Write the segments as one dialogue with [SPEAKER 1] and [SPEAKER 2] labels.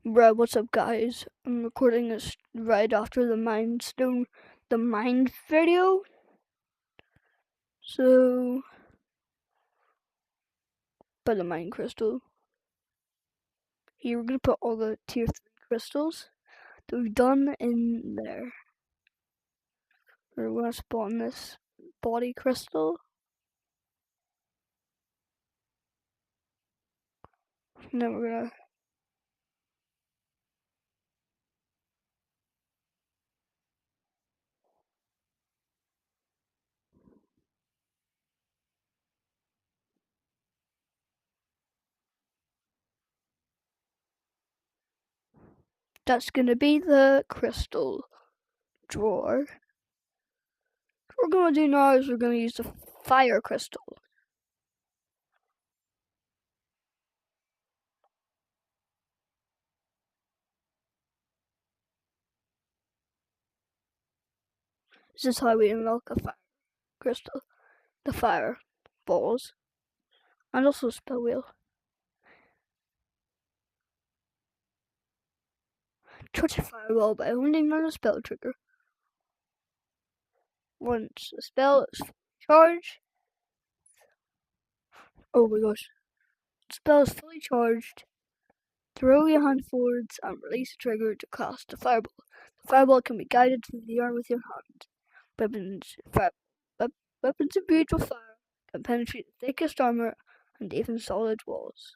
[SPEAKER 1] Bruh, what's up, guys? I'm recording this right after the Mind video. So, by the Mind Crystal. Here, we're gonna put all the tier 3 crystals that we've done in there. We're gonna spawn this body crystal. And then we're gonna. That's gonna be the crystal drawer. What we're gonna do now is we're gonna use the fire crystal. This is how we unlock a fire crystal. The fire balls. And also spell wheel. Charge a fireball by holding on a spell trigger. Once the spell is charged, oh my gosh, the spell is fully charged, throw your hand forwards and release the trigger to cast the fireball. The fireball can be guided through the air with your hand. Weapons imbued with fire can penetrate the thickest armor and even solid walls.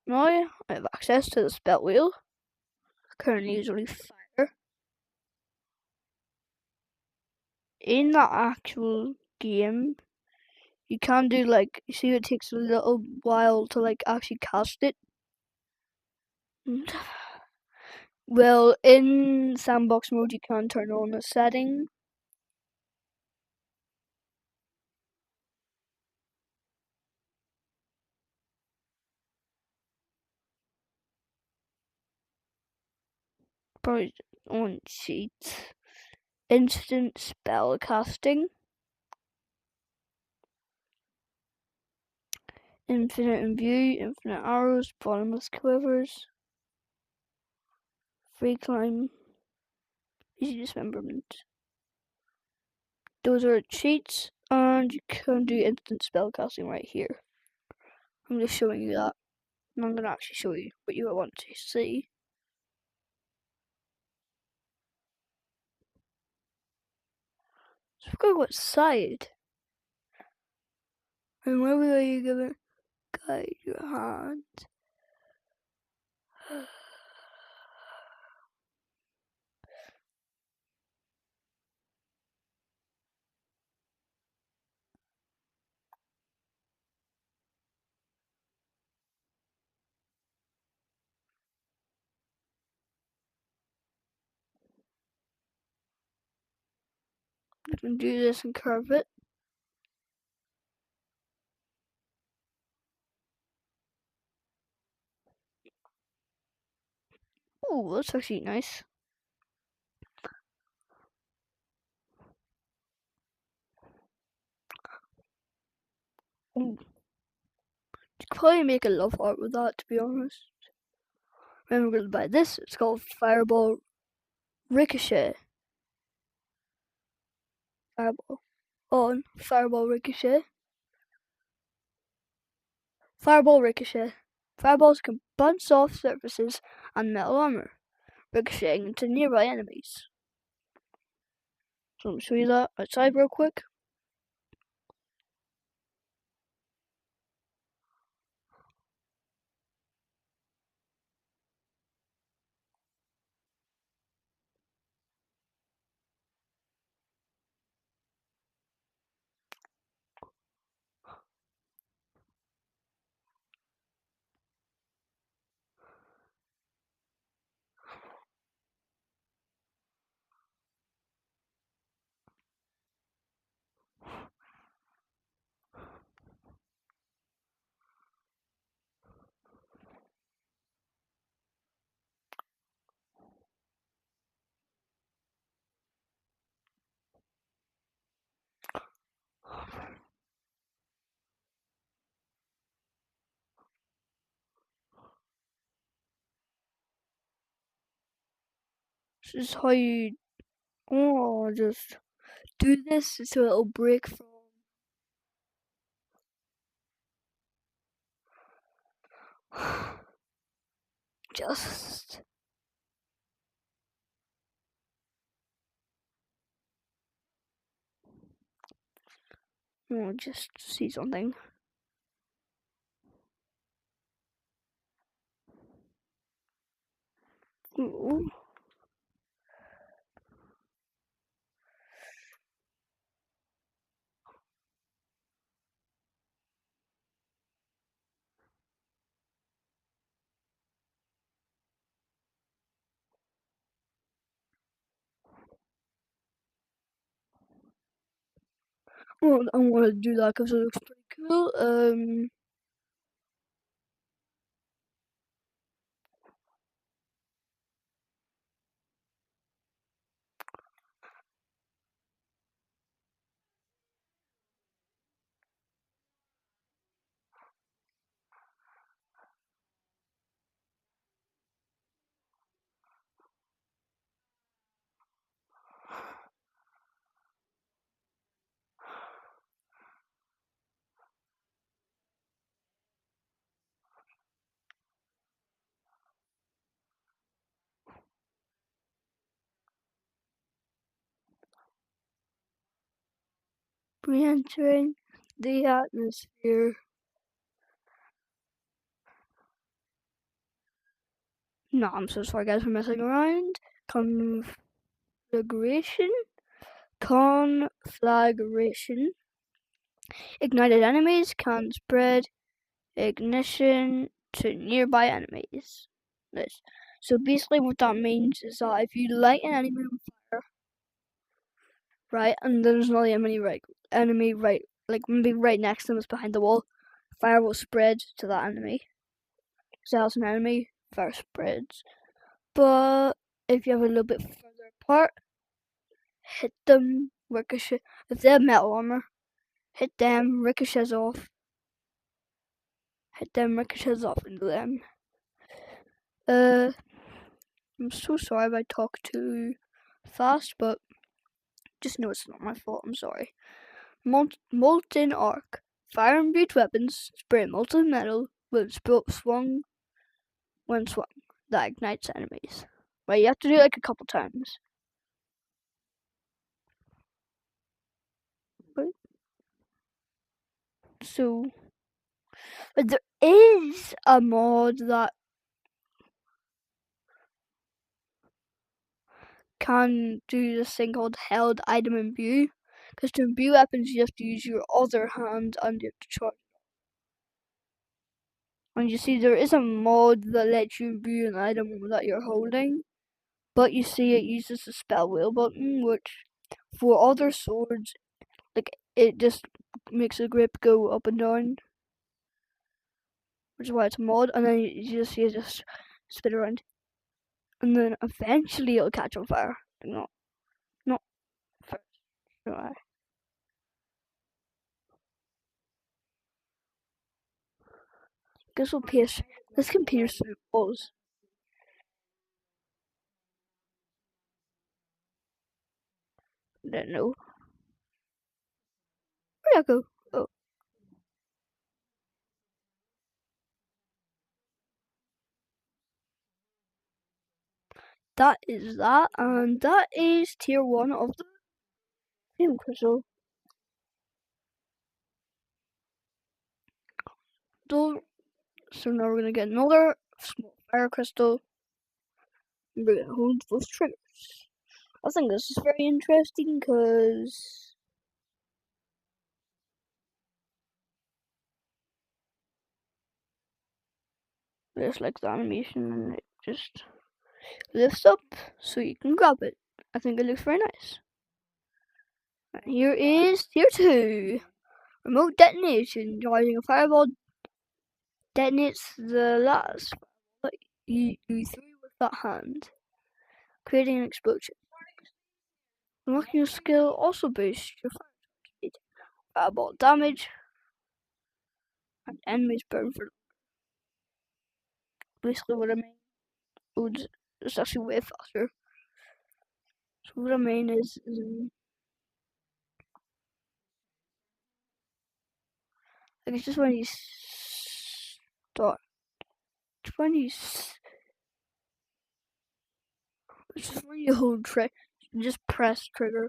[SPEAKER 1] Now I have access to the spell wheel. Currently usually fire. In the actual game, you can do you see it takes a little while to actually cast it. Well, in sandbox mode, you can turn on a setting. Probably on cheats. Instant spell casting. Infinite imbue, infinite arrows, bottomless quivers. Free climb. Easy dismemberment. Those are cheats, and you can do instant spell casting right here. I'm just showing you that. And I'm going to actually show you what you want to see. So we're going to go outside. And where will you gonna guide your hand? You can do this and curve it. Oh, that's actually nice. Ooh. You could probably make a love heart with that, to be honest. Then we're gonna buy this. It's called Fireball Ricochet. Fireball on. Fireball Ricochet. Fireball Ricochet. Fireballs can bounce off surfaces and metal armor, ricocheting into nearby enemies. So let me show you that outside real quick. This is how you just do this so it'll break from just just see something. Ooh. Well, I want to do that because it looks pretty cool. Re-entering the atmosphere. No, I'm so sorry guys for messing around. Conflagration. Conflagration. Ignited enemies can spread ignition to nearby enemies. This. So basically what that means is that if you light an enemy on fire, right, and there's another enemy right, like maybe right next to them is behind the wall, fire will spread to that enemy. So as an enemy, fire spreads. But if you have a little bit further apart, hit them, ricochet. If they have metal armor, hit them, ricochets off. Hit them, ricochets off into them. I'm so sorry if I talk too fast, but just know it's not my fault. I'm sorry. Molten arc. Fire-imbued weapons spray molten metal when swung. That ignites enemies. Right, you have to do it like a couple times. Right. So, but there is a mod that can do this thing called held item imbue. Because to imbue weapons, you have to use your other hand and you have to charge. And you see, there is a mod that lets you imbue an item that you're holding, but you see, it uses the spell wheel button, which for other swords, like it just makes the grip go up and down, which is why it's a mod. And then you just see it just spin around, and then eventually it'll catch on fire. Not first. Right. This will pierce. This can pierce through walls. I don't know. Where'd I go? Oh, that is that, and that is tier 1 of the flame crystal. So now we're gonna get another small fire crystal. And we're gonna hold those triggers. I think this is very interesting because there's like the animation and it just lifts up so you can grab it. I think it looks very nice. And here is tier 2. Remote detonation. Using a fireball detonates the last fireball you threw with that hand, creating an explosion. Unlocking your skill also boosts your fire speed. Fireball damage and enemies burn for basically what I mean. It's actually way faster. So what I mean is like it's just when you start, it's when you, it's just when you hold trigger, just press trigger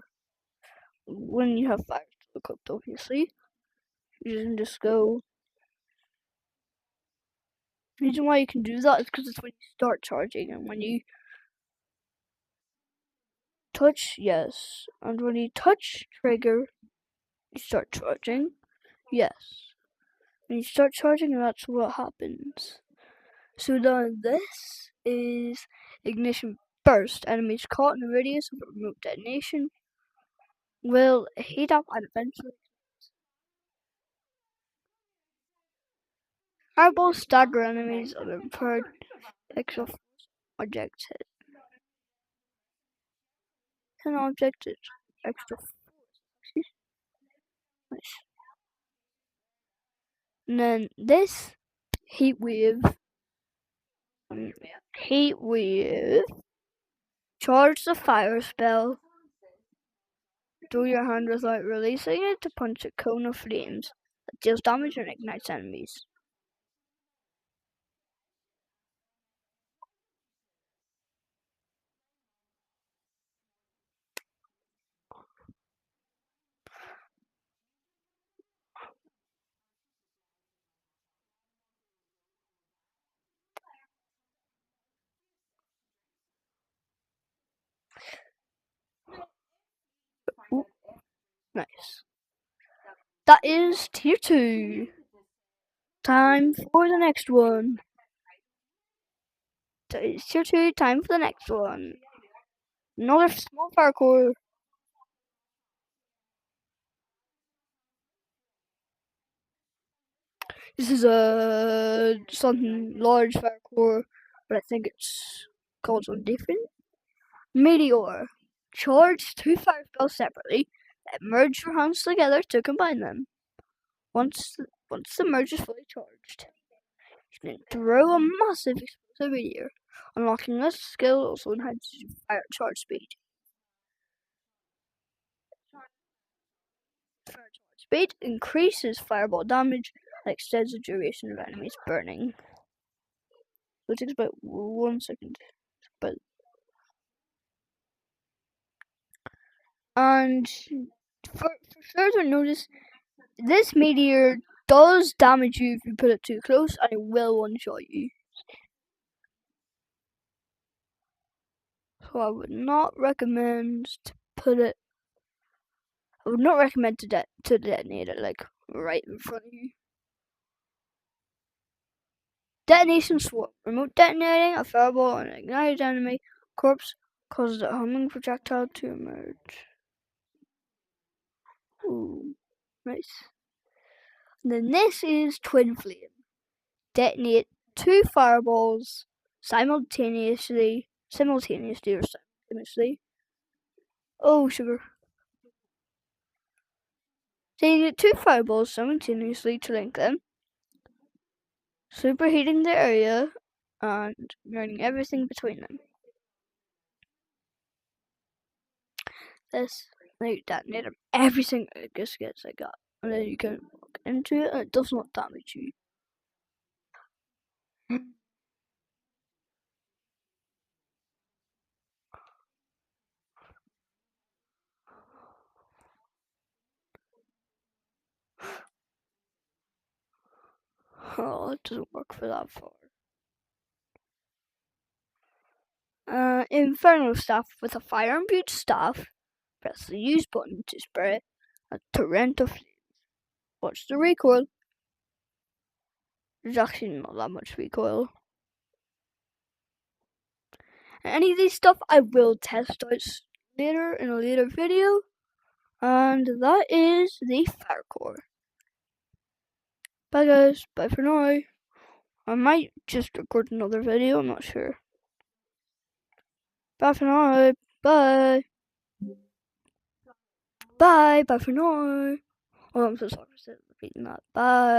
[SPEAKER 1] when you have fire equipped, obviously. You can just go. The reason why you can do that is because it's when you start charging, and when you touch, yes, and when you touch trigger, you start charging, yes. When you start charging, that's what happens. So now this is ignition burst. Enemies caught in the radius of a remote detonation will heat up and eventually. Fireballs stagger enemies of impaired extra objects hit. An object is extra nice. And then this heat wave, charge the fire spell. Throw your hand without releasing it to punch a cone of flames that deals damage and ignites enemies. Ooh, nice. That is tier 2. Time for the next one. That is tier 2. Time for the next one. Another small parkour. This is a something large parkour, but I think it's called something different. Meteor. Charge 2 fire spells separately, then merge your hands together to combine them. Once the merge is fully charged, you can throw a massive explosive meteor. Unlocking this skill also enhances your fire charge speed. Fire charge speed increases fireball damage and extends the duration of enemies burning. So it takes about 1 second. But and for further notice, this meteor does damage you if you put it too close, and it will one-shot you. So I would not recommend to put it. I would not recommend to detonate it like right in front of you. Detonation swarm. Remote detonating a fireball on an ignited enemy corpse causes a humming projectile to emerge. Ooh, nice. And then this is twin flame. Detonate 2 fireballs simultaneously or simultaneously. Oh, sugar. Detonate 2 fireballs simultaneously to link them, superheating the area and burning everything between them. This, like, detonated everything gets I got, and then you can look into it, and it does not damage you. Oh, it doesn't work for that far. Inferno staff with a fire imbued staff. Press the use button to spray a torrent of flames. Watch the recoil. There's actually not that much recoil. Any of these stuff I will test out later in a later video. And that is the fire core. Bye guys, bye for now. I might just record another video, I'm not sure. Bye for now, bye. Bye for now. Oh, I'm so sorry for repeating that. Bye.